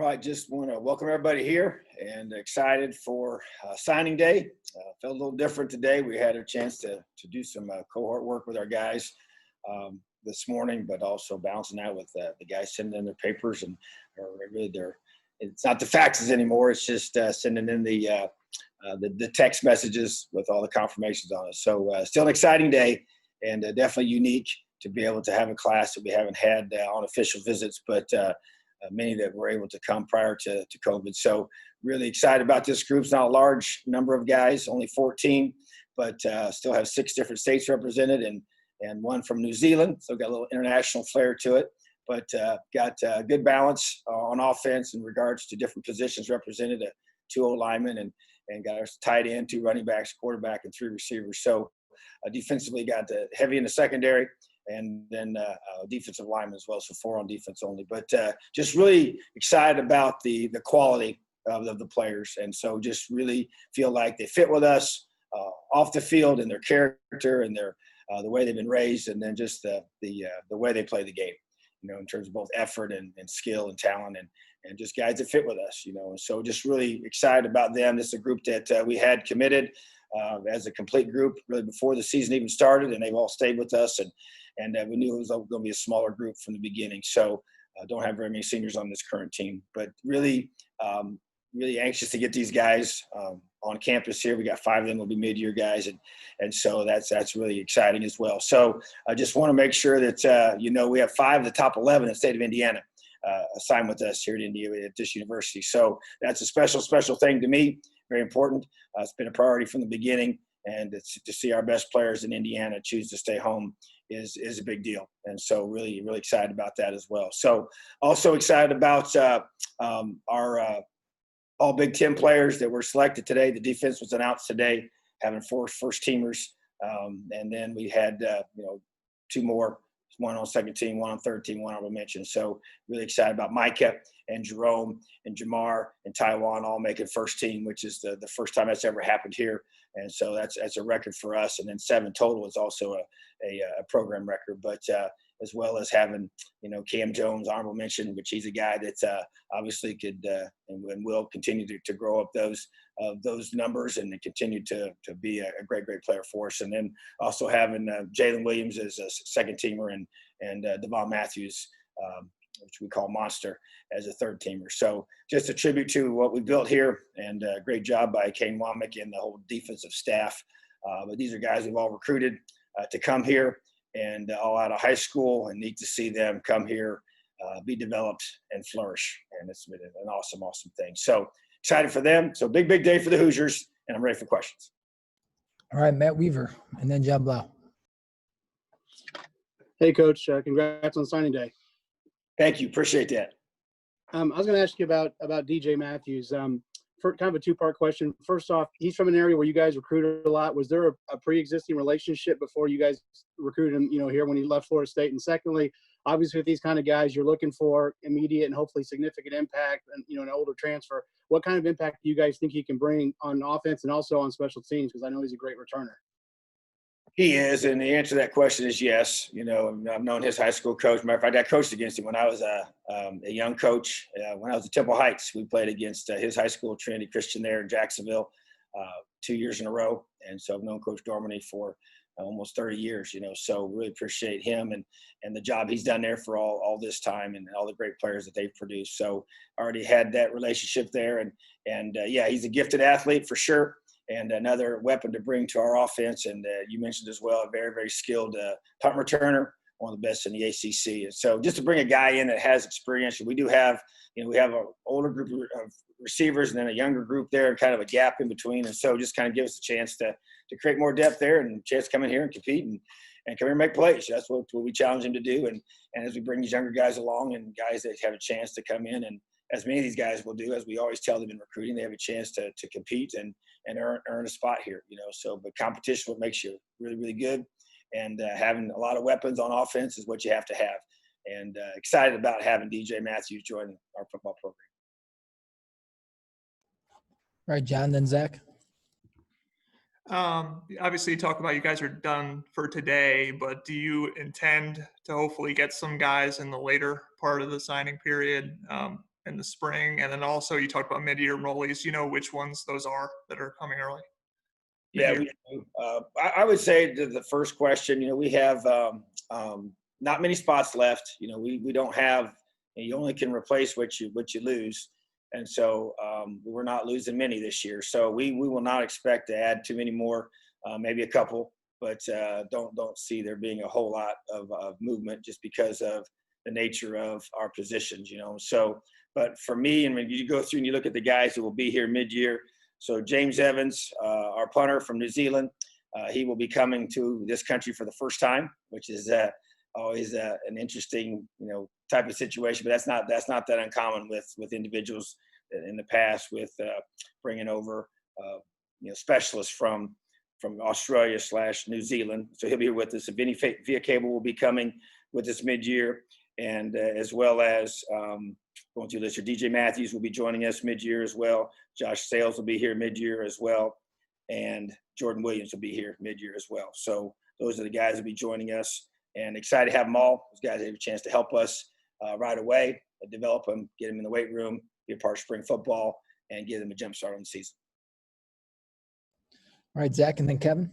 right, just want to welcome everybody here and excited for signing day. Felt a little different today. We had a chance to do some cohort work with our guys this morning, but also bouncing out with the guys sending in their papers and it's not the faxes anymore. It's just sending in the text messages with all the confirmations on it. So still an exciting day and definitely unique to be able to have a class that we haven't had on official visits, but many that were able to come prior to COVID. So really excited about this group. It's not a large number of guys, only 14, but still have 6 different states represented and one from New Zealand. So got a little international flair to it, but got good balance on offense in regards to different positions represented, 2 O-linemen and got our tight end, 2 running backs, quarterback, and 3 receivers. So defensively got heavy in the secondary, and then defensive linemen as well, so 4 on defense only. But just really excited about the quality of the players, and so just really feel like they fit with us off the field and their character and their the way they've been raised, and then just the way they play the game, in terms of both effort and skill and talent and just guys that fit with us, and so just really excited about them. This is a group that we had committed as a complete group really before the season even started, and they've all stayed with us, and we knew it was going to be a smaller group from the beginning. So don't have very many seniors on this current team, but really anxious to get these guys on campus here. We got 5 of them will be mid-year guys, and so that's really exciting as well. So I just want to make sure that we have 5 of the top 11 in the state of Indiana assigned with us here at this university. So that's a special thing to me. Very important. It's been a priority from the beginning, and to see our best players in Indiana choose to stay home is a big deal. And so really excited about that as well. So also excited about our all Big Ten players that were selected today. The defense was announced today, having 4 first teamers. And then we had 2 more, 1 on second team, 1 on third team, 1 honorable mention. So really excited about Micah and Jerome and Jamar and Taiwan all making first team, which is the first time that's ever happened here. And so that's a record for us. And then 7 total is also a program record, but as well as having, Cam Jones, honorable mention, which he's a guy that obviously could and will continue to grow up those numbers and continue to be a great player for us. And then also having Jalen Williams as a second teamer and Devon Matthews, which we call Monster, as a third teamer. So just a tribute to what we built here, and a great job by Kane Womack and the whole defensive staff. But these are guys we've all recruited to come here and all out of high school, and neat to see them come here, be developed and flourish. And it's been an awesome thing. So excited for them. So big day for the Hoosiers, and I'm ready for questions. All right, Matt Weaver, and then John Blau. Hey, Coach. Congrats on signing day. Thank you. Appreciate that. I was going to ask you about DJ Matthews. For kind of a 2-part question. First off, he's from an area where you guys recruited a lot. Was there a pre-existing relationship before you guys recruited him, here when he left Florida State? And secondly, obviously with these kind of guys, you're looking for immediate and hopefully significant impact and, an older transfer. What kind of impact do you guys think he can bring on offense and also on special teams? Because I know he's a great returner. He is, and the answer to that question is yes. I've known his high school coach. Matter of fact, I coached against him when I was a young coach. When I was at Temple Heights, we played against his high school, Trinity Christian, there in Jacksonville, 2 years in a row. And so I've known Coach Dormany for almost 30 years. So really appreciate him and the job he's done there for all this time, and all the great players that they've produced. So already had that relationship there, and yeah, he's a gifted athlete for sure, and another weapon to bring to our offense. And you mentioned as well, a very skilled punt returner, one of the best in the ACC. And so just to bring a guy in that has experience, we do have, we have an older group of receivers and then a younger group there, and kind of a gap in between. And so just kind of give us a chance to create more depth there, and a chance to come in here and compete and come here and make plays. That's what we challenge him to do. And as we bring these younger guys along, and guys that have a chance to come in, and as many of these guys will do, as we always tell them in recruiting, they have a chance to compete and earn a spot here, So, but competition, what makes you really good, and having a lot of weapons on offense is what you have to have. And excited about having DJ Matthews join our football program. All right, John, then Zach. Obviously, you talk about you guys are done for today, but do you intend to hopefully get some guys in the later part of the signing period? in the spring? And then also you talked about mid-year enrollees. Do you know which ones those are that are coming early? Yeah, Mid-year. I would say to the first question, we have not many spots left. We don't have. You only can replace what you lose, and so we're not losing many this year. So we will not expect to add too many more, maybe a couple, but don't see there being a whole lot of movement just because of the nature of our positions. So, but for me, and when you go through and you look at the guys who will be here mid-year. So James Evans, our punter from New Zealand, he will be coming to this country for the first time, which is always an interesting, type of situation. But that's not that uncommon with individuals in the past with bringing over, specialists from Australia / New Zealand. So he'll be here with us. Vinny Via will be coming with us mid-year, and as well as going through this year, DJ Matthews will be joining us mid-year as well. Josh Sales will be here mid-year as well, and Jordan Williams will be here mid-year as well. So those are the guys that will be joining us, and excited to have them all. Those guys have a chance to help us right away, develop them, get them in the weight room, be a part of spring football, and give them a jump start on the season. All right, Zach, and then Kevin.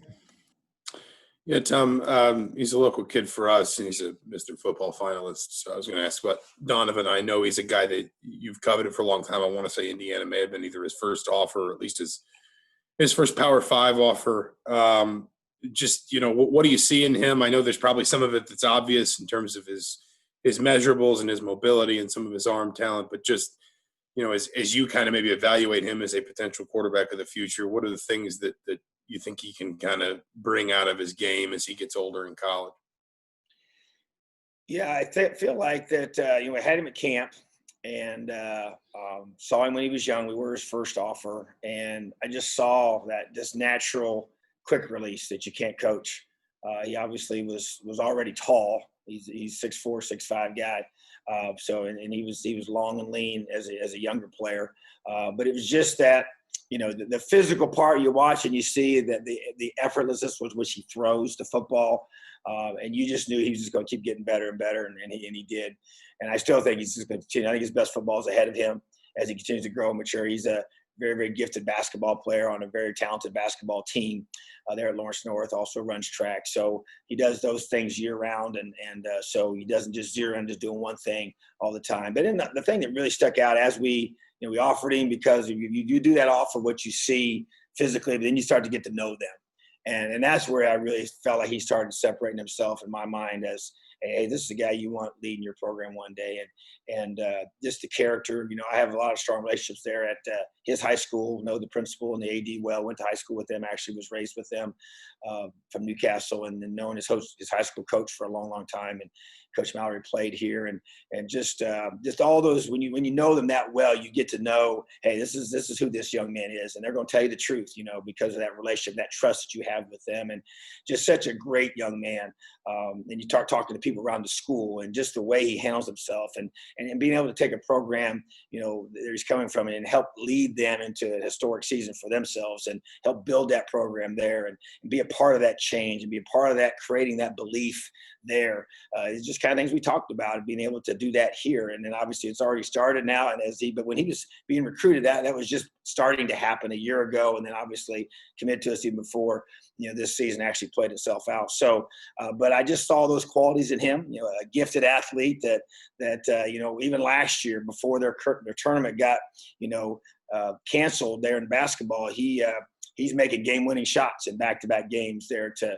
Yeah, Tom, he's a local kid for us, and he's a Mr. Football finalist. So I was going to ask about Donovan. I know he's a guy that you've coveted for a long time. I want to say Indiana may have been either his first offer or at least his first Power 5 offer. What do you see in him? I know there's probably some of it that's obvious in terms of his measurables and his mobility and some of his arm talent, but just, as you kind of maybe evaluate him as a potential quarterback of the future, what are the things that you think he can kind of bring out of his game as he gets older in college? Yeah, I feel like that, I had him at camp and saw him when he was young. We were his first offer. And I just saw that this natural quick release that you can't coach. He obviously was already tall. He's 6'4", 6'5" guy. And he was long and lean as a younger player. But it was just that, the physical part you watch and you see that the effortlessness with which he throws the football, and you just knew he was just going to keep getting better and better, and he did. And I still think he's just going to continue. I think his best football is ahead of him as he continues to grow and mature. He's a very, very gifted basketball player on a very talented basketball team there at Lawrence North, also runs track. So he does those things year round, and so he doesn't just zero in just doing one thing all the time. But the thing that really stuck out as we offered him, because you do that offer what you see physically, but then you start to get to know them. And that's where I really felt like he started separating himself in my mind as, hey, this is the guy you want leading your program one day. And just the character, I have a lot of strong relationships there at his high school, know the principal and the AD well, went to high school with them, actually was raised with them from Newcastle, and then known his high school coach for a long, long time. And Coach Mallory played here, and just all those, when you know them that well, you get to know, hey, this is who this young man is, and they're going to tell you the truth, because of that relationship, that trust that you have with them, and just such a great young man. And you start talking to people around the school, and just the way he handles himself, and being able to take a program, that he's coming from, and help lead them into a historic season for themselves, and help build that program there, and be a part of that change, and be a part of that, creating that belief there. It's just kind of things we talked about, and being able to do that here. And then obviously it's already started now. And but when he was being recruited, that was just starting to happen a year ago. And then obviously committed to us even before, this season actually played itself out. So, but I just saw those qualities in him, a gifted athlete that even last year before their tournament got, canceled there in basketball, he's making game-winning shots in back-to-back games there to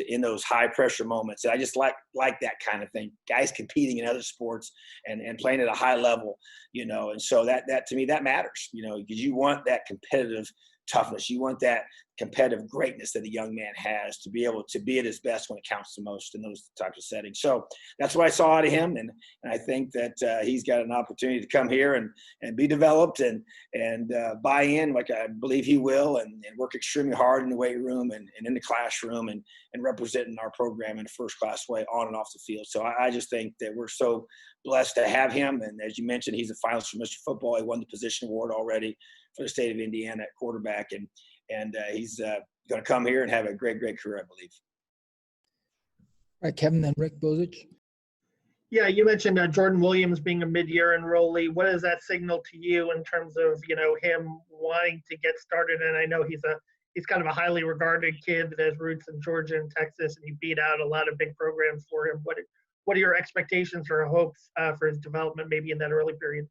in those high-pressure moments. And I just like that kind of thing. Guys competing in other sports and playing at a high level, and so that to me, that matters, because you want that competitive toughness. You want that competitive greatness that a young man has to be able to be at his best when it counts the most in those types of settings. So that's what I saw out of him. And I think that he's got an opportunity to come here and be developed and buy in like I believe he will, and work extremely hard in the weight room and in the classroom and representing our program in a first-class way on and off the field. So I just think that we're so blessed to have him. And as you mentioned, he's a finalist for Mr. Football. He won the position award already for the state of Indiana at quarterback. And he's going to come here and have a great, great career, I believe. All right, Kevin, then Rick Bozich. Yeah, you mentioned Jordan Williams being a mid-year enrollee. What does that signal to you in terms of him wanting to get started? And I know he's kind of a highly regarded kid that has roots in Georgia and Texas, and he beat out a lot of big programs for him. What are your expectations or hopes for his development, maybe in that early period?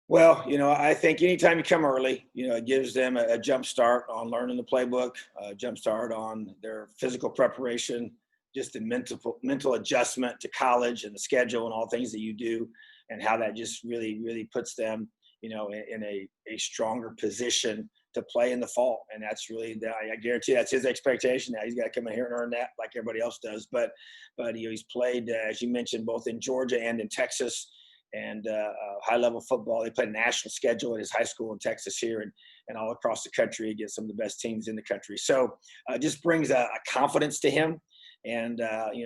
Well, I think anytime you come early, it gives them a jump start on learning the playbook, a jump start on their physical preparation, just the mental adjustment to college and the schedule and all things that you do, and how that just really, really puts them, in a stronger position to play in the fall. And that's really, I guarantee that's his expectation. Now he's got to come in here and earn that like everybody else does. But he's played, as you mentioned, both in Georgia and in Texas, and high-level football. They played a national schedule at his high school in Texas here and all across the country against some of the best teams in the country. So it just brings a confidence to him, and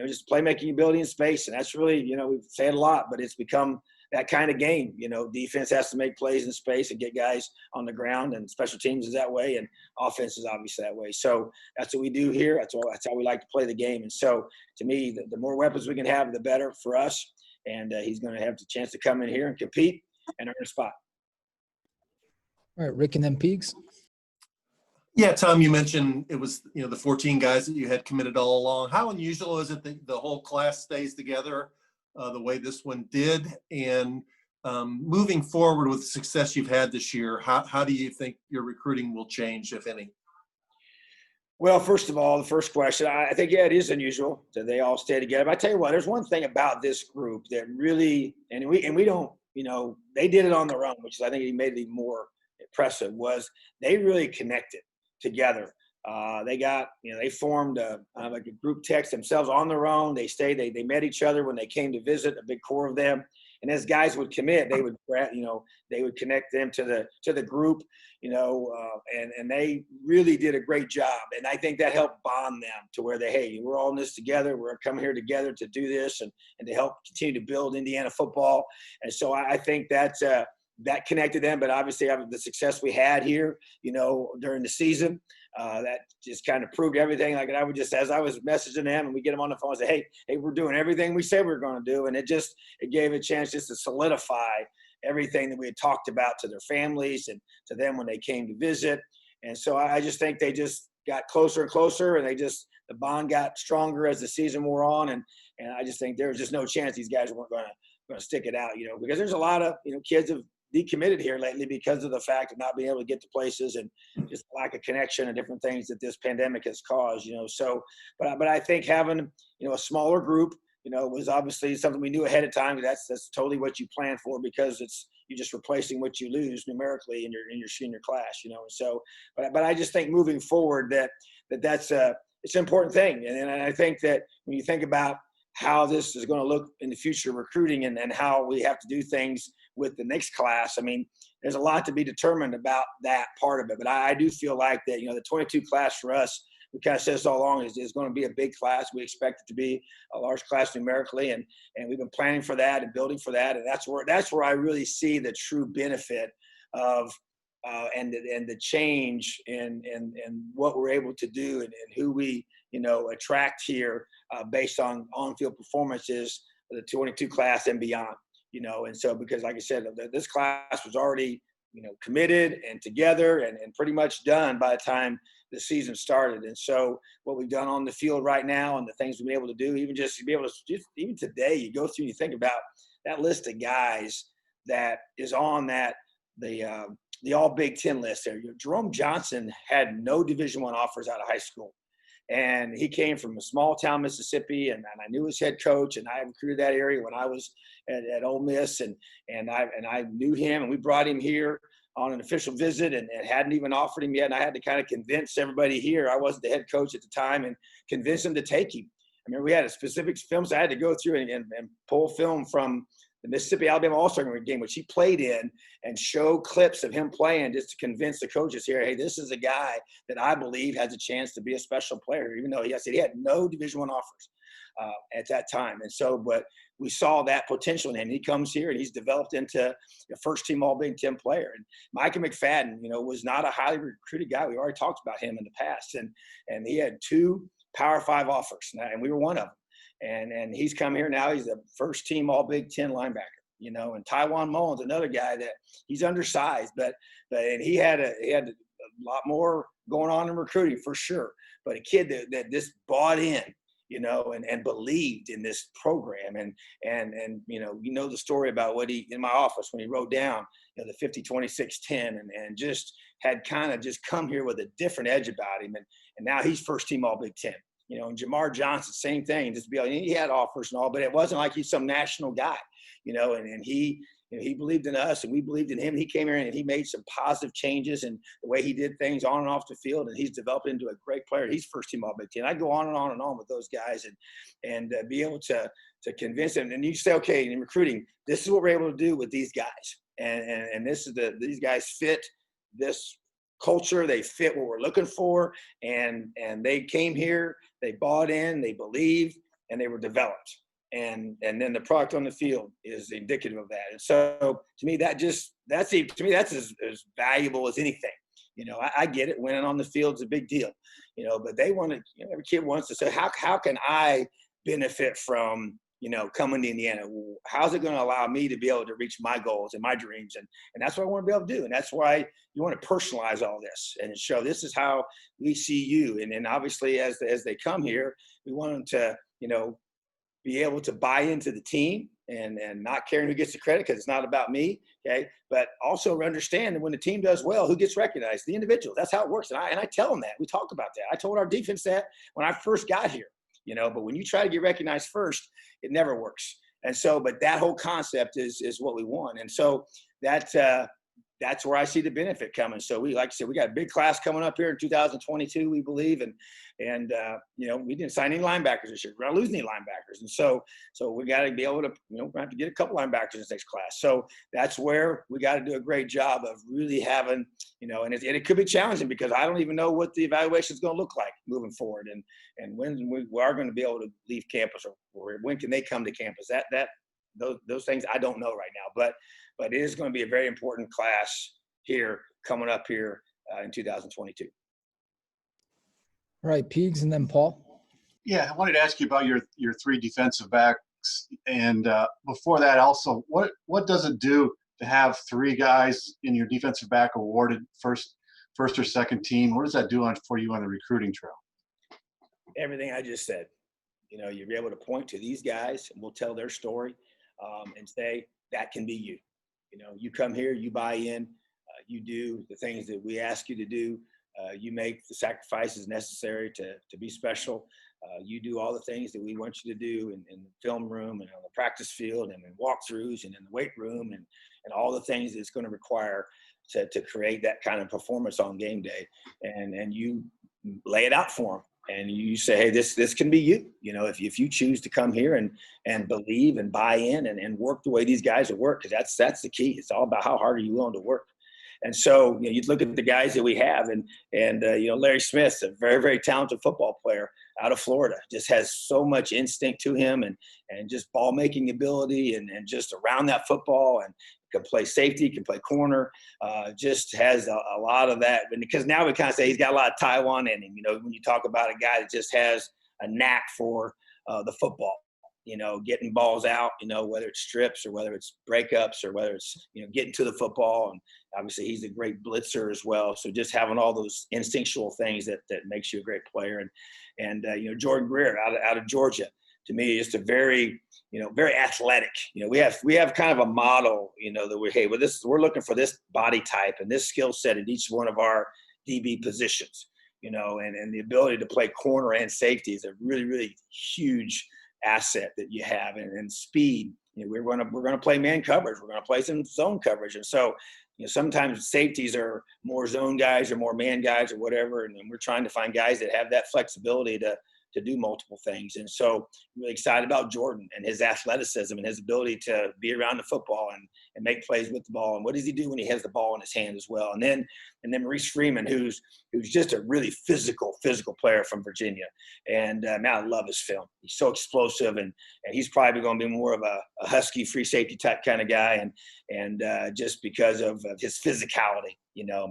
just playmaking ability in space. And that's really, we've said a lot, but it's become that kind of game. Defense has to make plays in space and get guys on the ground, and special teams is that way, and offense is obviously that way. So that's what we do here. That's how we like to play the game. And so to me, the more weapons we can have, the better for us. And he's going to have the chance to come in here and compete and earn a spot. All right, Rick and then Peegs. Yeah, Tom, you mentioned it was, the 14 guys that you had committed all along. How unusual is it that the whole class stays together the way this one did? And moving forward with the success you've had this year, how do you think your recruiting will change, if any? Well, first of all, the first question, I think, it is unusual that they all stay together. But I tell you what, there's one thing about this group that really, and we don't, they did it on their own, which I think he made it even more impressive, was they really connected together. They got, they formed like a group text themselves on their own. They stayed, they met each other when they came to visit, a big core of them. And as guys would commit, they would, they would connect them to the group, and they really did a great job. And I think that helped bond them to where hey, we're all in this together. We're coming here together to do this and to help continue to build Indiana football. And so I think that's that connected them. But obviously, the success we had here, during the season, that just kind of proved everything. Like, I would just, as I was messaging them and we get them on the phone, say, hey, we're doing everything we said we were going to do. And it gave a chance just to solidify everything that we had talked about to their families and to them when they came to visit. And so I just think they just got closer and closer, and the bond got stronger as the season wore on. And I just think there was just no chance these guys weren't going to stick it out, because there's a lot of, kids have decommitted here lately because of the fact of not being able to get to places and just lack of connection and different things that this pandemic has caused, So, but I think having, a smaller group, was obviously something we knew ahead of time. That's totally what you plan for, because you're just replacing what you lose numerically in your senior class, So, but I just think moving forward that's it's an important thing. And I think that when you think about how this is going to look in the future recruiting and how we have to do things with the next class, I mean, there's a lot to be determined about that part of it. But I do feel like that, the 22 class for us, we kind of said this all along, is going to be a big class. We expect it to be a large class numerically, and we've been planning for that and building for that. And that's where I really see the true benefit of and the change in what we're able to do and who we attract here based on on-field performances, the 22 class and beyond. And so, because like I said, this class was already committed and together and pretty much done by the time the season started. And so what we've done on the field right now and the things we've been able to do, even just to be able to, even today, you go through and you think about that list of guys that is on the all Big Ten list there. Jerome Johnson had no Division I offers out of high school. And he came from a small town, Mississippi, and I knew his head coach, and I recruited that area when I was at Ole Miss, and I knew him, and we brought him here on an official visit and hadn't even offered him yet. And I had to kind of convince everybody here. I wasn't the head coach at the time, and convince him to take him. I mean, we had a specific film, so I had to go through and pull film from the Mississippi-Alabama All-Star game, which he played in, and show clips of him playing just to convince the coaches here, hey, this is a guy that I believe has a chance to be a special player, even though he had no Division I offers at that time. And so, but we saw that potential in him. He comes here and he's developed into a first-team All-Big Ten player. And Micah McFadden, was not a highly recruited guy. We already talked about him in the past. And he had 2 Power 5 offers, and we were one of them. And he's come here now. He's a first team All Big Ten linebacker. And Tywan Mullins, another guy that he's undersized, but and he had a lot more going on in recruiting for sure. But a kid that just bought in, and believed in this program, and the story about what he in my office when he wrote down the 50, 26, 10, and just had kind of just come here with a different edge about him, and now he's first team All Big Ten. And Jerome Johnson, same thing. He had offers and all, but it wasn't like he's some national guy. And he believed in us and we believed in him. He came here and he made some positive changes in the way he did things on and off the field, and he's developed into a great player. He's first team All Big Ten. I go on and on and on with those guys and be able to convince them. And you say, okay, in recruiting, this is what we're able to do with these guys. And this is these guys fit this culture. They fit what we're looking for. And they came here, they bought in, they believed, and they were developed. And then the product on the field is indicative of that. And so to me, that's as valuable as anything. I get it. Winning on the field is a big deal, but they want to, every kid wants to say, how can I benefit from, coming to Indiana? How's it going to allow me to be able to reach my goals and my dreams? And that's what I want to be able to do. And that's why you want to personalize all this and show this is how we see you. And then obviously as they come here, we want them to, be able to buy into the team and not caring who gets the credit, because it's not about me, okay? But also understand that when the team does well, who gets recognized? The individual. That's how it works. And I tell them that. We talk about that. I told our defense that when I first got here, but when you try to get recognized first, it never works. And so, but that whole concept is what we want. And so that's where I see the benefit coming. So like I said, we got a big class coming up here in 2022, we believe. And we didn't sign any linebackers this year. We're not losing any linebackers. And so we got to be able to, we're going to have to get a couple linebackers in this next class. So that's where we got to do a great job of really having, and it could be challenging because I don't even know what the evaluation is going to look like moving forward. And when we are going to be able to leave campus or when can they come to campus? Those things I don't know right now, but it is going to be a very important class here coming up here in 2022. All right, Peegs and then Paul. Yeah, I wanted to ask you about your three defensive backs, and before that, also, what does it do to have three guys in your defensive back awarded first or second team? What does that do for you on the recruiting trail? Everything I just said. You'll be able to point to these guys, and we'll tell their story, and say that can be you. You come here, you buy in, you do the things that we ask you to do. You make the sacrifices necessary to be special. You do all the things that we want you to do in the film room and on the practice field and in walkthroughs and in the weight room and all the things that it's going to require to create that kind of performance on game day. And you lay it out for them. And you say, hey, this can be you. If you choose to come here and believe and buy in and work the way these guys will work, because that's the key. It's all about how hard are you willing to work. And so you look at the guys that we have, and Larry Smith's a very, very talented football player out of Florida. Just has so much instinct to him and just ball making ability and just around that football, and can play safety, can play corner. Just has a lot of that. And because now we kind of say he's got a lot of Taiwan in him. When you talk about a guy that just has a knack for the football. Getting balls out, whether it's strips or whether it's breakups or whether it's, getting to the football. And obviously he's a great blitzer as well. So just having all those instinctual things that makes you a great player. And Jordan Greer out of Georgia, to me, is just a very, very athletic. We have kind of a model, that we're looking for this body type and this skill set at each one of our DB positions, and the ability to play corner and safety is a really, really huge asset that you have, and speed. We're going to play man coverage. We're going to play some zone coverage. And so, sometimes safeties are more zone guys or more man guys or whatever. And we're trying to find guys that have that flexibility to do multiple things. And so I'm really excited about Jordan and his athleticism and his ability to be around the football make plays with the ball. And what does he do when he has the ball in his hand as well? And then Maurice Freeman, who's just a really physical player from Virginia. And man, I love his film. He's so explosive, and he's probably going to be more of a husky free safety type kind of guy. And just because of his physicality,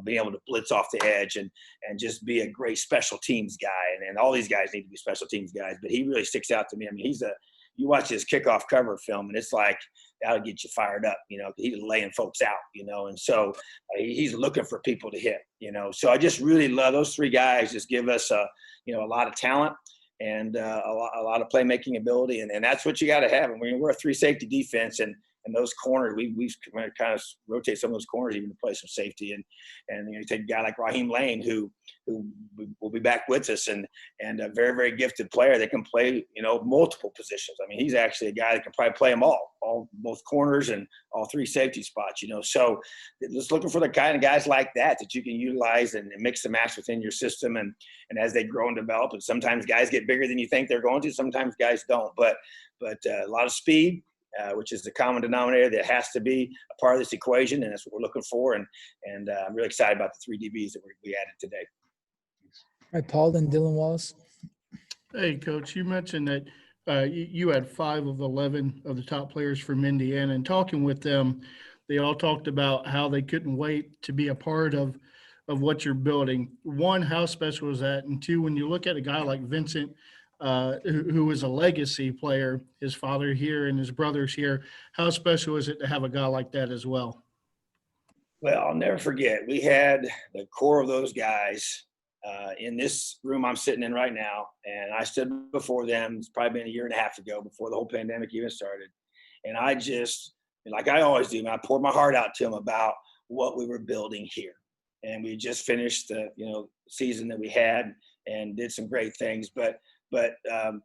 being able to blitz off the edge and just be a great special teams guy. And all these guys need to be special teams guys, but he really sticks out to me. I mean, you watch his kickoff cover film, and it's like, that'll get you fired up, he's laying folks out, and so he's looking for people to hit, so I just really love those three guys. Just give us a lot of talent and a lot of playmaking ability, and that's what you got to have. And we're a three safety defense, and those corners, we've kind of rotate some of those corners even to play some safety. And you take a guy like Raheem Lane, who will be back with us, and a very, very gifted player that can play, multiple positions. I mean, he's actually a guy that can probably play them both corners and all three safety spots, So just looking for the kind of guys like that you can utilize and mix and match within your system. And as they grow and develop, and sometimes guys get bigger than you think they're going to, sometimes guys don't, but a lot of speed, which is the common denominator that has to be a part of this equation, and that's what we're looking for. And I'm really excited about the three DBs that we added today. All right, Paul, then Dylan Wallace. Hey, Coach, you mentioned that you had 5 of 11 of the top players from Indiana, and talking with them, they all talked about how they couldn't wait to be a part of what you're building. One, how special is that? And two, when you look at a guy like Vincent, who is a legacy player, his father here and his brothers here, how special is it to have a guy like that as well? Well, I'll never forget, we had the core of those guys in this room I'm sitting in right now, and I stood before them. It's probably been a year and a half ago, before the whole pandemic even started. And I just, like I always do, I poured my heart out to them about what we were building here. And we just finished the season that we had and did some great things, but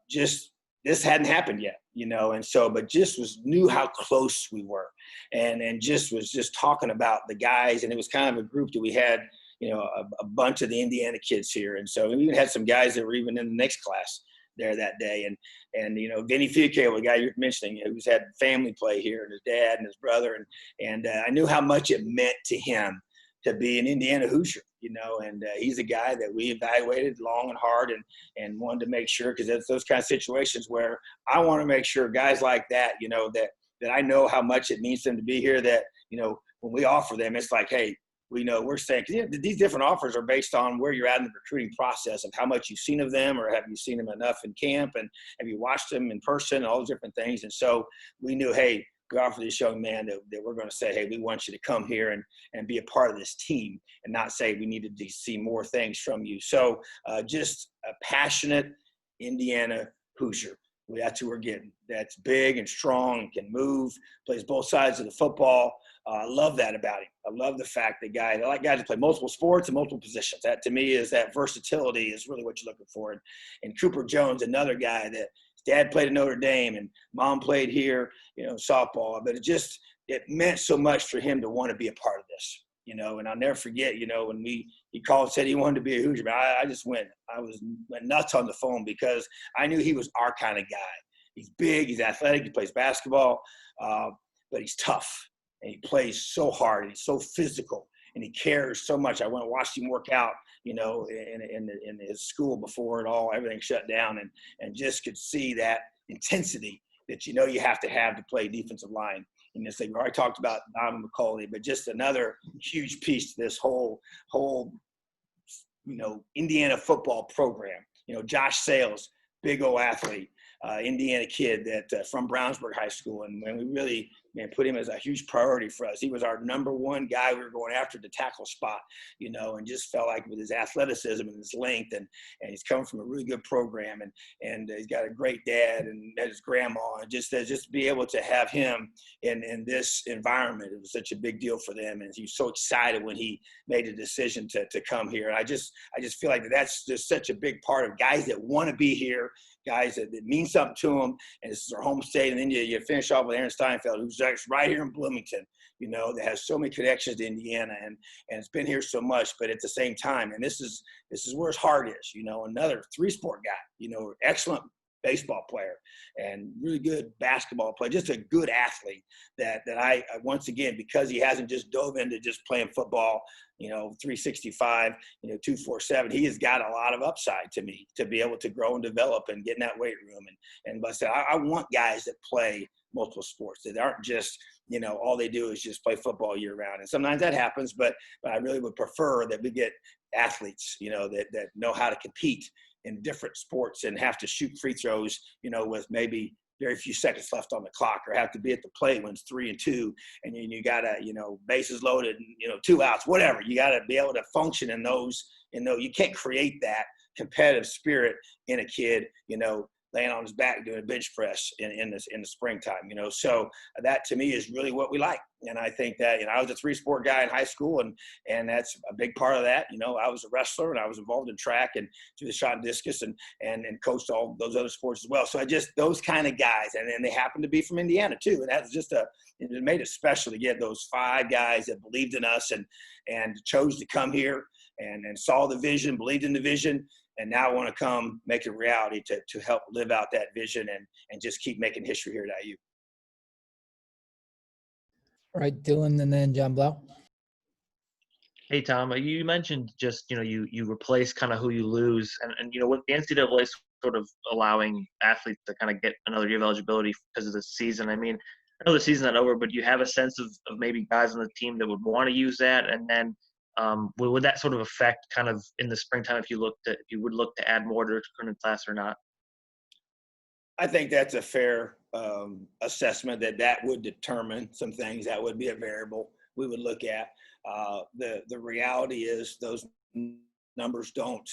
just this hadn't happened yet, and so, but just knew how close we were, and just was talking about the guys. And it was kind of a group that we had, a bunch of the Indiana kids here. And so we even had some guys that were even in the next class there that day. And Vinny Fiacchio, the guy you're mentioning, who's had family play here, and his dad and his brother. And I knew how much it meant to him to be an Indiana Hoosier, and he's a guy that we evaluated long and hard and wanted to make sure, because it's those kind of situations where I want to make sure guys like that, that I know how much it means to them to be here, that, when we offer them, it's like, hey, we're saying, because these different offers are based on where you're at in the recruiting process, of how much you've seen of them, or have you seen them enough in camp, and have you watched them in person, and all those different things. And so we knew, hey, we offer this young man that we're going to say, hey, we want you to come here and be a part of this team, and not say we needed to see more things from you. So just a passionate Indiana Hoosier. That's who we're getting. That's big and strong, can move, plays both sides of the football. I love that about him. I love the fact that I like guys that play multiple sports and multiple positions. That, to me, is that versatility is really what you're looking for. And Cooper Jones, another guy that his dad played at Notre Dame and mom played here, softball. But it meant so much for him to want to be a part of this, and I'll never forget, when he called and said he wanted to be a Hoosier. I went nuts on the phone, because I knew he was our kind of guy. He's big, he's athletic, he plays basketball, but he's tough. And he plays so hard, and he's so physical, and he cares so much. I went and watched him work out, in his school before everything shut down, and just could see that intensity that you have to play defensive line. And this thing, we already talked about Donovan McCulley, but just another huge piece to this whole Indiana football program. Josh Sales, big old athlete, Indiana kid that from Brownsburg High School, and we really put him as a huge priority for us. He was our number one guy we were going after the tackle spot, and just felt like with his athleticism and his length, and he's coming from a really good program, and he's got a great dad and his grandma, and just to be able to have him in this environment, it was such a big deal for them. And he was so excited when he made the decision to come here. And I just feel like that's just such a big part of guys that want to be here, guys that mean something to them, and this is their home state. And then you finish off with Aaron Steinfeld, who's right here in Bloomington, that has so many connections to Indiana, and it's been here so much. But at the same time, and this is where his heart is, another 3-sport guy, excellent baseball player and really good basketball player, just a good athlete that I once again, because he hasn't just dove into just playing football, 365, 247, he has got a lot of upside to me to be able to grow and develop and get in that weight room. And but I said, I want guys that play multiple sports that aren't just, all they do is just play football year round. And sometimes that happens, but I really would prefer that we get athletes, that know how to compete in different sports and have to shoot free throws, with maybe very few seconds left on the clock, or have to be at the plate when it's 3-2 and you gotta, bases loaded, and, 2 outs, whatever. You gotta be able to function in those, you can't create that competitive spirit in a kid, laying on his back doing a bench press in the springtime, So that to me is really what we like. And I think that, I was a 3-sport guy in high school, and that's a big part of that. I was a wrestler, and I was involved in track and through the shot and discus and coached all those other sports as well. So those kind of guys, and they happen to be from Indiana too. And that's just it made it special to get those 5 guys that believed in us and chose to come here and saw the vision, believed in the vision, and now want to come make it a reality to help live out that vision and just keep making history here at IU. All right, Dylan, and then John Blau. Hey, Tom, you mentioned just, you replace kind of who you lose. And with the NCAA sort of allowing athletes to kind of get another year of eligibility because of the season, I mean, I know the season's not over, but do you have a sense of maybe guys on the team that would want to use that? And then would that sort of affect kind of in the springtime if you would look to add more to the current class or not? I think that's a fair assessment that would determine some things. That would be a variable we would look at. The reality is those numbers don't,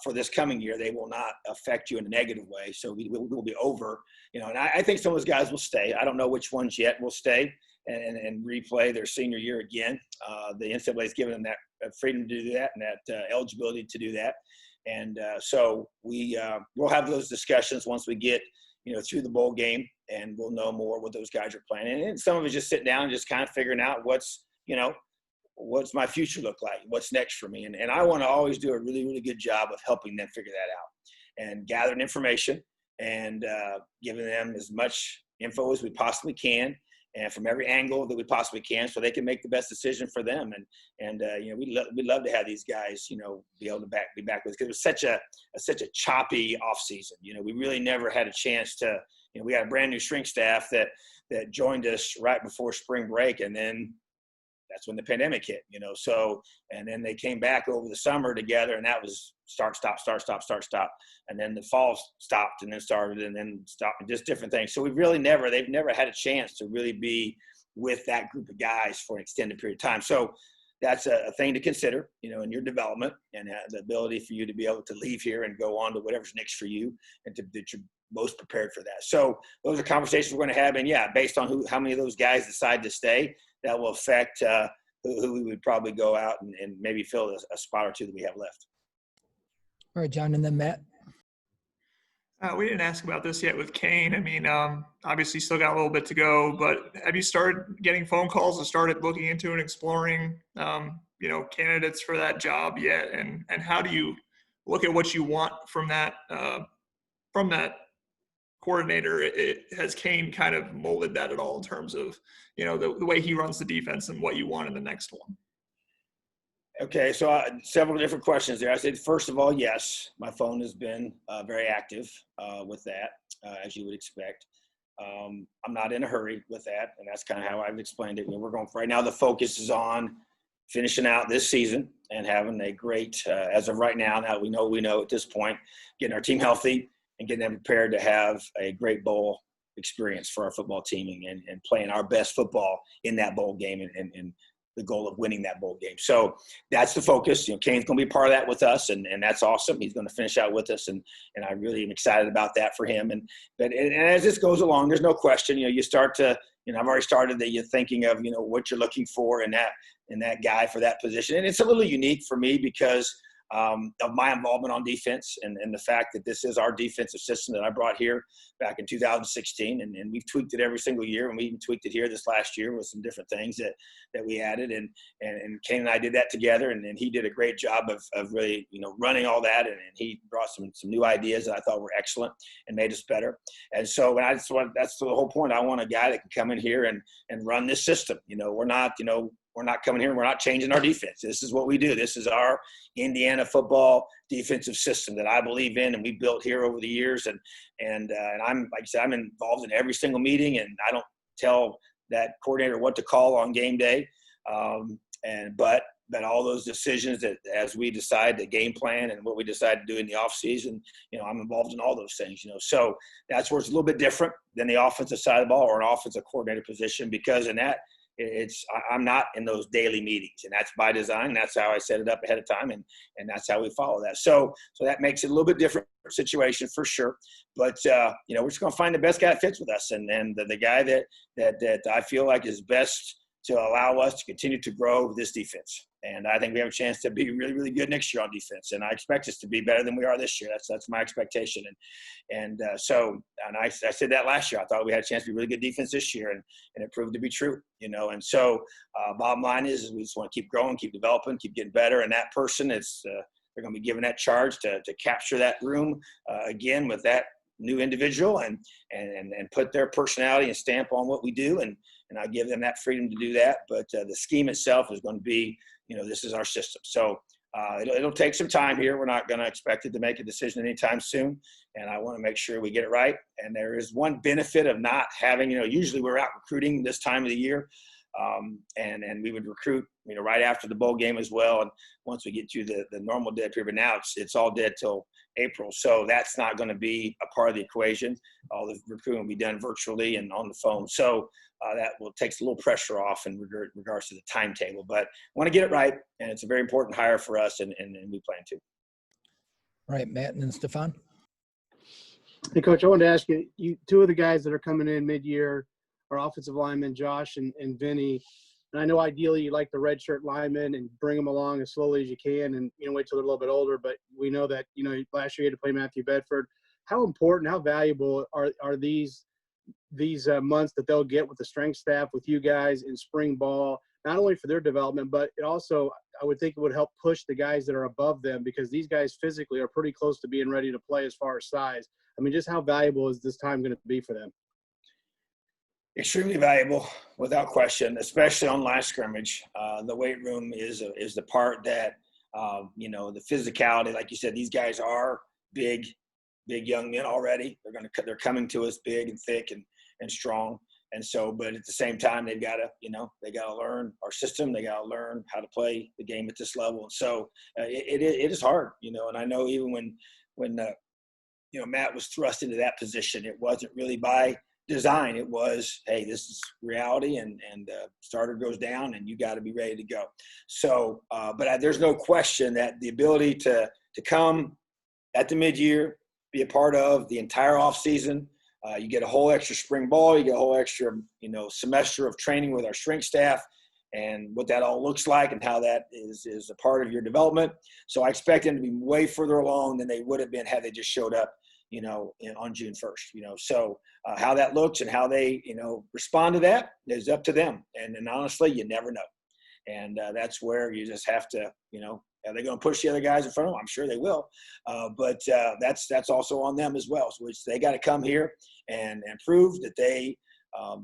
for this coming year, they will not affect you in a negative way. So we will be over, and I think some of those guys will stay. I don't know which ones yet will stay and replay their senior year again. The NCAA has given them that freedom to do that and that eligibility to do that. And so we'll have those discussions once we get, through the bowl game, and we'll know more what those guys are planning. And some of it's just sitting down and just kind of figuring out what's my future look like? What's next for me? And I want to always do a really, really good job of helping them figure that out and gathering information and giving them as much info as we possibly can, and from every angle that we possibly can, so they can make the best decision for them. And we'd love to have these guys, be able to be back with us, because it was such a choppy off season. We really never had a chance to. We got a brand new shrink staff that joined us right before spring break, and then that's when the pandemic hit. So, and then they came back over the summer together, and that was start, stop. And then the fall stopped and then started and then stopped, and just different things. So they've never had a chance to really be with that group of guys for an extended period of time. So that's a thing to consider, in your development, and the ability for you to be able to leave here and go on to whatever's next for you, and that you're most prepared for that. So those are conversations we're going to have. And based on how many of those guys decide to stay, that will affect who we would probably go out and maybe fill a spot or two that we have left. All right, John, and then Matt. We didn't ask about this yet with Kane. I mean, obviously still got a little bit to go, but have you started getting phone calls and started looking into and exploring, candidates for that job yet? And how do you look at what you want from that coordinator? Has Kane kind of molded that at all in terms of, the way he runs the defense and what you want in the next one? Okay, so several different questions there. I said, first of all, yes, my phone has been very active with that, as you would expect. I'm not in a hurry with that, and that's kind of how I've explained it. We're going right now. The focus is on finishing out this season and having a great, as of right now we know at this point, getting our team healthy and getting them prepared to have a great bowl experience for our football team and playing our best football in that bowl game and the goal of winning that bowl game. So that's the focus. Kane's going to be part of that with us, and that's awesome. He's going to finish out with us, and I really am excited about that for him. And as this goes along, there's no question. You start to, I've already started that you're thinking of, what you're looking for in that guy for that position. And it's a little unique for me because of my involvement on defense and the fact that this is our defensive system that I brought here back in 2016. And we've tweaked it every single year. And we even tweaked it here this last year with some different things that we added. And Kane and I did that together. And he did a great job of really, running all that. And he brought some new ideas that I thought were excellent and made us better. And so that's the whole point. I want a guy that can come in here and run this system. We're not coming here and we're not changing our defense. This is what we do. This is our Indiana football defensive system that I believe in and we built here over the years. And I'm, like I said, I'm involved in every single meeting, and I don't tell that coordinator what to call on game day. But all those decisions that as we decide the game plan and what we decide to do in the off season, I'm involved in all those things, So that's where it's a little bit different than the offensive side of the ball or an offensive coordinator position, because in that, I'm not in those daily meetings, and that's by design. That's how I set it up ahead of time, and that's how we follow that. So that makes it a little bit different situation for sure. But we're just going to find the best guy that fits with us, and the guy that I feel like is best to allow us to continue to grow this defense. And I think we have a chance to be really, really good next year on defense. And I expect us to be better than we are this year. That's my expectation. And I said that last year. I thought we had a chance to be really good defense this year, and it proved to be true. And so bottom line is we just want to keep growing, keep developing, keep getting better. And that person they're going to be given that charge to capture that room again with that new individual and put their personality and stamp on what we do. And I give them that freedom to do that. But the scheme itself is going to be, this is our system. So it'll take some time here. We're not going to expect it to make a decision anytime soon. And I want to make sure we get it right. And there is one benefit of not having, usually we're out recruiting this time of the year. And we would recruit, right after the bowl game as well. And once we get through the normal dead period, but now it's all dead till April. So that's not going to be a part of the equation. All the recruiting will be done virtually and on the phone. So that will take a little pressure off in regards to the timetable, but I want to get it right. And it's a very important hire for us, and we plan to. All right, Matt and then Stefan. Hey, Coach, I wanted to ask you, two of the guys that are coming in mid-year are offensive linemen, Josh and Vinny. And I know ideally you like the redshirt linemen and bring them along as slowly as you can and, wait till they're a little bit older. But we know that, last year you had to play Matthew Bedford. How important, how valuable are these months that they'll get with the strength staff, with you guys in spring ball, not only for their development, but it also, I would think it would help push the guys that are above them, because these guys physically are pretty close to being ready to play as far as size. I mean, just how valuable is this time going to be for them? Extremely valuable, without question, especially on last scrimmage. The weight room is the part that, the physicality, like you said, these guys are big young men already. They're coming to us big and thick and strong. And so, but at the same time, they've got to learn our system. They got to learn how to play the game at this level. And so it is hard, and I know even when Matt was thrust into that position, it wasn't really by design. It was, hey, this is reality, and starter goes down and you got to be ready to go. So, but there's no question that the ability to come at the mid-year, be a part of the entire off season. You get a whole extra spring ball. You get a whole extra, semester of training with our strength staff, and what that all looks like and how that is a part of your development. So I expect them to be way further along than they would have been had they just showed up, on June 1st. So how that looks and how they, respond to that is up to them. And honestly, you never know. And that's where you just have to, are they going to push the other guys in front of them? I'm sure they will. But that's also on them as well. So they got to come here and prove that they are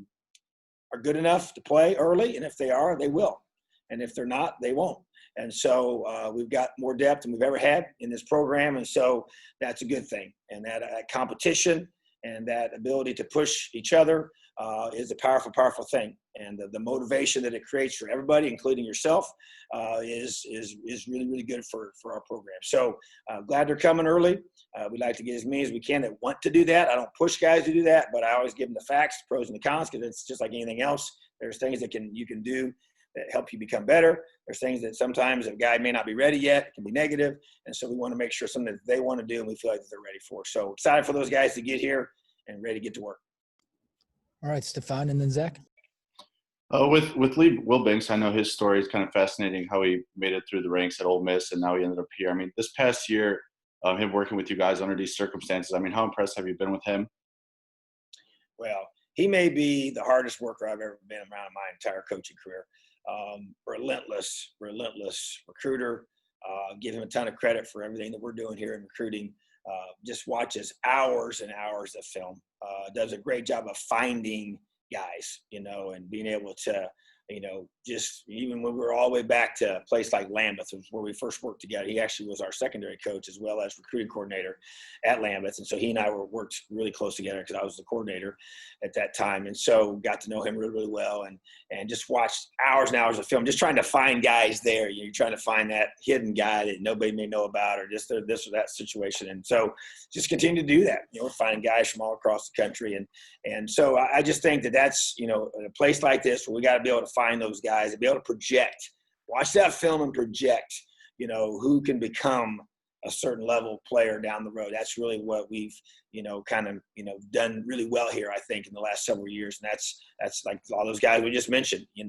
good enough to play early. And if they are, they will. And if they're not, they won't. And so we've got more depth than we've ever had in this program. And so that's a good thing. And that competition and that ability to push each other is a powerful, powerful thing. And the motivation that it creates for everybody, including yourself, is really, really good for our program. So glad they're coming early. We'd like to get as many as we can that want to do that. I don't push guys to do that, but I always give them the facts, the pros and the cons, because it's just like anything else. There's things that you can do that help you become better. There's things that sometimes a guy may not be ready yet. It can be negative. And so we want to make sure something that they want to do and we feel like that they're ready for. So excited for those guys to get here and ready to get to work. All right, Stefan and then Zach. With Lee Wilbanks, I know his story is kind of fascinating. How he made it through the ranks at Ole Miss, and now he ended up here. I mean, this past year, him working with you guys under these circumstances. I mean, how impressed have you been with him? Well, he may be the hardest worker I've ever been around in my entire coaching career. Relentless recruiter. Give him a ton of credit for everything that we're doing here in recruiting. Just watches hours and hours of film. Does a great job of finding guys, and being able to, just even when we were all the way back to a place like Lambeth, where we first worked together. He actually was our secondary coach as well as recruiting coordinator at Lambeth. And so he and I worked really close together because I was the coordinator at that time. And so got to know him really, really well and just watched hours and hours of film, just trying to find guys there. You're trying to find that hidden guy that nobody may know about or just this or that situation. And so just continue to do that, finding guys from all across the country. And so I just think that's, in a place like this where we got to be able to find those guys and be able to project, watch that film and project, who can become a certain level player down the road. That's really what we've, done really well here, I think, in the last several years. And that's like all those guys we just mentioned, they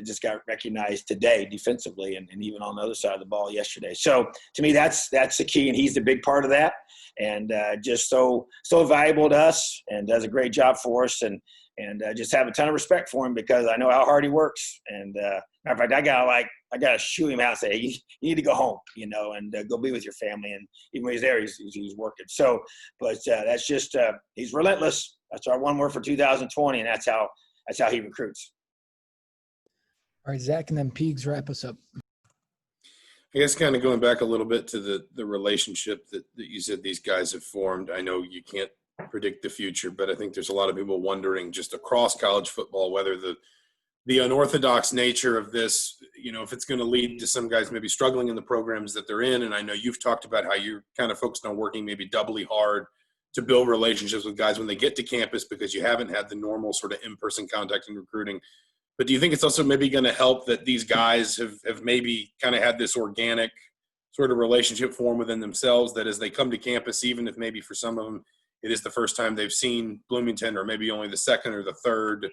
just got recognized today defensively and even on the other side of the ball yesterday. So to me, that's the key. And he's the big part of that. And just so valuable to us and does a great job for us. And just have a ton of respect for him because I know how hard he works. And matter of fact, I gotta shoo him out and say, hey, you need to go home, and go be with your family. And even when he's there, he's working. So, but that's just he's relentless. That's our one word for 2020, and that's how he recruits. All right, Zach, and then Peegs wrap us up. I guess kind of going back a little bit to the relationship that you said these guys have formed. I know you can't predict the future, but I think there's a lot of people wondering just across college football whether the unorthodox nature of this, if it's going to lead to some guys maybe struggling in the programs that they're in. And I know you've talked about how you're kind of focused on working maybe doubly hard to build relationships with guys when they get to campus because you haven't had the normal sort of in-person contact and recruiting. But do you think it's also maybe going to help that these guys have maybe kind of had this organic sort of relationship form within themselves, that as they come to campus, even if maybe for some of them it is the first time they've seen Bloomington or maybe only the second or the third,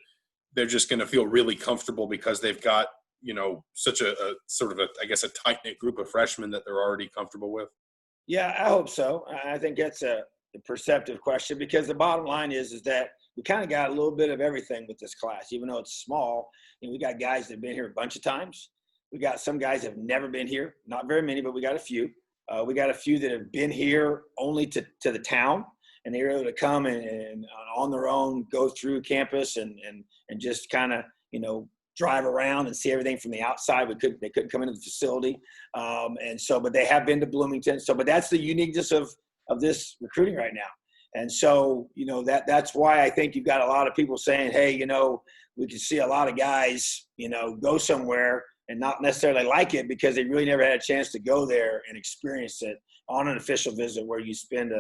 they're just going to feel really comfortable because they've got, such a sort of I guess, a tight-knit group of freshmen that they're already comfortable with? Yeah, I hope so. I think that's a perceptive question because the bottom line is that we kind of got a little bit of everything with this class, even though it's small. We got guys that have been here a bunch of times. We got some guys that have never been here, not very many, but we got a few. We got a few that have been here only to the town. And they were able to come and on their own go through campus and just kind of, drive around and see everything from the outside. They couldn't come into the facility. But they have been to Bloomington. But that's the uniqueness of this recruiting right now. And so, that's why I think you've got a lot of people saying, hey, we can see a lot of guys, go somewhere and not necessarily like it because they really never had a chance to go there and experience it on an official visit where you spend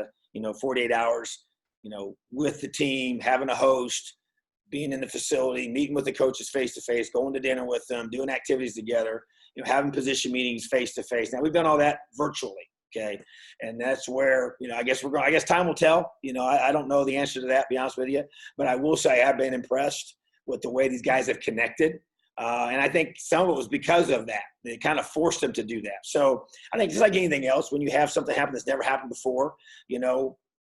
48 hours, with the team, having a host, being in the facility, meeting with the coaches face-to-face, going to dinner with them, doing activities together, having position meetings face-to-face. Now, we've done all that virtually, okay? And that's where, I guess time will tell. I don't know the answer to that, to be honest with you. But I will say I've been impressed with the way these guys have connected. And I think some of it was because of that. They kind of forced them to do that. So I think just like anything else, when you have something happen that's never happened before,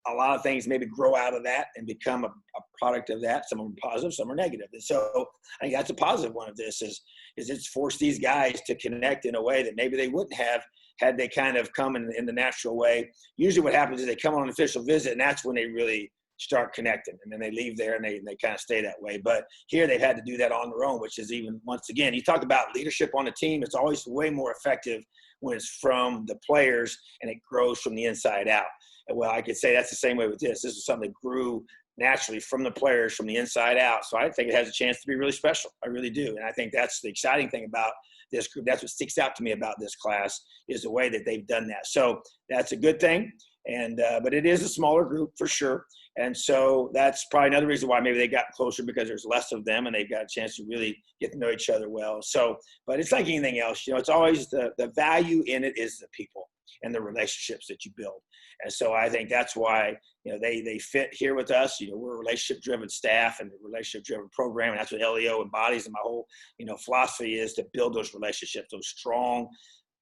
a lot of things maybe grow out of that and become a product of that. Some are positive, some are negative. And so I think that's a positive one of this is it's forced these guys to connect in a way that maybe they wouldn't have had they kind of come in the natural way. Usually what happens is they come on an official visit and that's when they really start connecting, and then they leave there and they kind of stay that way. But here they've had to do that on their own, which is even, once again, you talk about leadership on a team. It's always way more effective when it's from the players and it grows from the inside out. And well, I could say that's the same way with this. This is something that grew naturally from the players from the inside out. So I think it has a chance to be really special. I really do. And I think that's the exciting thing about this group. That's what sticks out to me about this class is the way that they've done that. So that's a good thing. And but it is a smaller group for sure. And so that's probably another reason why maybe they got closer, because there's less of them and they've got a chance to really get to know each other well. So, but it's like anything else, it's always the value in it is the people. and the relationships that you build. And so I think that's why, they fit here with us. We're a relationship-driven staff and a relationship-driven program, and that's what LEO embodies. And my whole, philosophy is to build those relationships, those strong,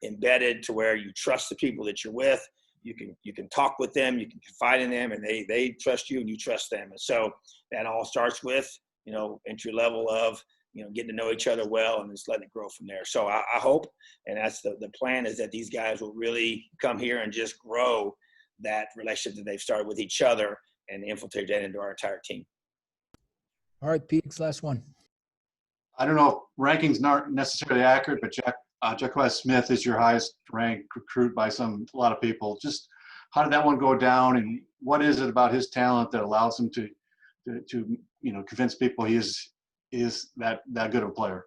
embedded, to where you trust the people that you're with. You can talk with them, you can confide in them, and they trust you and you trust them. And so that all starts with, entry level of, getting to know each other well and just letting it grow from there. So I hope, and that's the plan, is that these guys will really come here and just grow that relationship that they've started with each other and infiltrate that into our entire team. All right, Peegs, last one. I don't know if rankings aren't necessarily accurate, but Jacquez Smith is your highest ranked recruit by a lot of people. Just how did that one go down, and what is it about his talent that allows him to convince people he is that good of a player?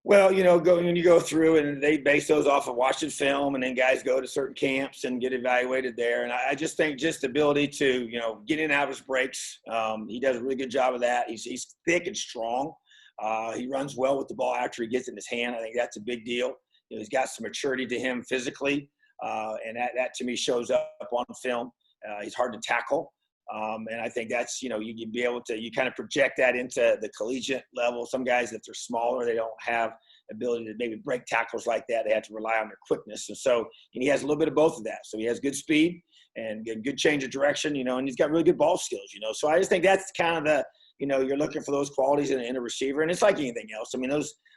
Well, when you go through and they base those off of watching film, and then guys go to certain camps and get evaluated there. And I just think just the ability to, get in and out of his breaks. He does a really good job of that. He's thick and strong. He runs well with the ball after he gets in his hand. I think that's a big deal. He's got some maturity to him physically. And that to me shows up on film. He's hard to tackle. And I think that's, you'd be able to, you kind of project that into the collegiate level. Some guys, if they're smaller, they don't have ability to maybe break tackles like that. They have to rely on their quickness. And so he has a little bit of both of that. So he has good speed and good change of direction, and he's got really good ball skills, So I just think that's kind of the, you're looking for those qualities in a receiver. And it's like anything else. I mean,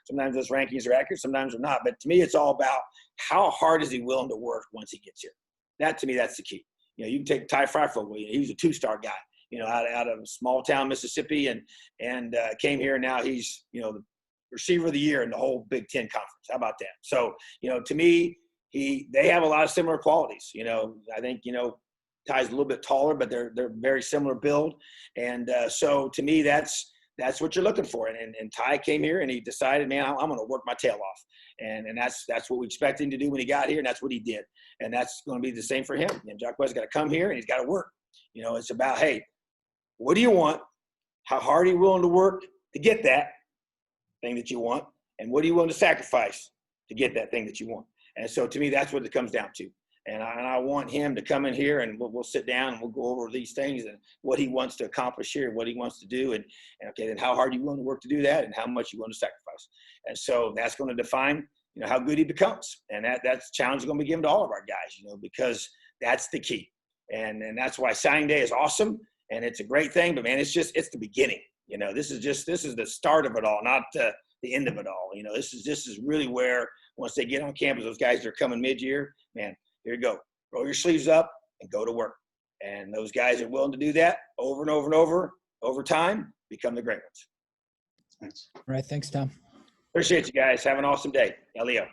sometimes those rankings are accurate, sometimes they're not. But to me, it's all about how hard is he willing to work once he gets here. To me, that's the key. You can take Ty Freifeld. He was a 2-star guy, out of small town Mississippi, and came here. And now he's, the receiver of the year in the whole Big Ten conference. How about that? So, to me, they have a lot of similar qualities. I think, Ty's a little bit taller, but they're very similar build. And so to me, that's what you're looking for. And Ty came here and he decided, man, I'm going to work my tail off. And that's what we expected him to do when he got here, and that's what he did. And that's going to be the same for him. And Jacquez got to come here and he's got to work. It's about, hey, what do you want? How hard are you willing to work to get that thing that you want? And what are you willing to sacrifice to get that thing that you want? And so to me, that's what it comes down to. And I want him to come in here, and we'll sit down and we'll go over these things and what he wants to accomplish here, what he wants to do. And okay, then how hard you willing to work to do that, and how much you want to sacrifice. And so that's going to define, how good he becomes. And that's challenge going to be given to all of our guys, because that's the key. And that's why signing day is awesome, and it's a great thing. But man, it's the beginning. This is the start of it all, not the end of it all. This is really where once they get on campus, those guys that are coming mid-year, man, here you go. Roll your sleeves up and go to work. And those guys that are willing to do that over and over and over time, become the great ones. Thanks. All right. Thanks, Tom. Appreciate you guys. Have an awesome day. LEO.